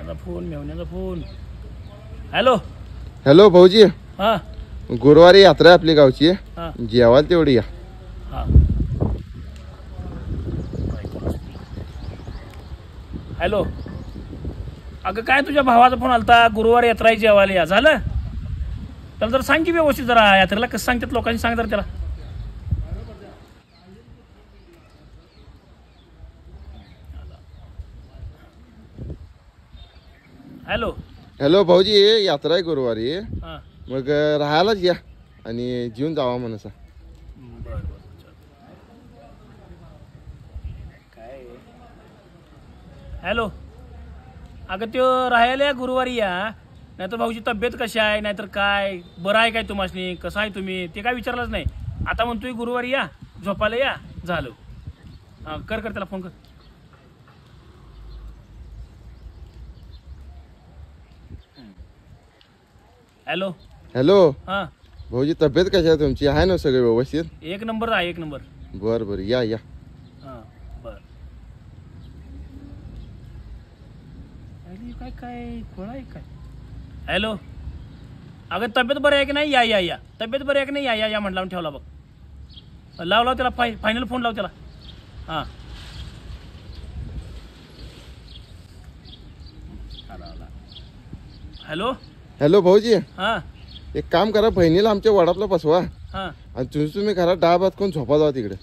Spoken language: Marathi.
मेवण्याचा फोन. हॅलो हॅलो भाऊजी, हा गुरुवारी यात्रा आहे आपली गावची, हा जेवायला तेवढी या. हा. हॅलो, अगं काय तुझ्या भावाचा फोन आलता, गुरुवारी यात्रा आहे जेवायला या. झालं त्याला जरा सांग की व्यवस्थित, जरा यात्रेला कसं सांगतात लोकांनी, सांग जरा त्याला. हॅलो हॅलो भाऊजी, यात्रा आहे गुरुवारी, हां मग राहायलाच या आणि जेवून जावा म्हणसा. बरं काय. हॅलो, अगं त्यो राहायला या गुरुवारी या, नाहीतर भाऊची तब्येत कशी आहे, नाहीतर काय बरं आहे काय तुम्हासनी, कसं आहे तुम्ही, ते काय विचारलंच नाही. आता म्हणतोय गुरुवारी या, झोपायला या. झालं. हां कर त्याला फोन कर. हॅलो हॅलो हां, भाऊजी, तब्येत कशी आहे तुमची, आहे ना सगळे व्यवस्थित? एक नंबर आहे, एक नंबर. बरं बरं, या या. हां बर. काय काय खोळा आहे काय. हॅलो, अगं तब्येत बरं आहे की नाही, या या या. तब्येत बरं आहे की नाही, या या या म्हटला ठेवला बघ. लाव त्याला, फायनल फोन लाव त्याला. हां हॅलो हॅलो भाऊजी, हां एक काम करा, बहिणीला आमच्या वडापला बसवा हां. आणि तुम्ही घरात डाळ भात करून झोपा जावा तिकडे.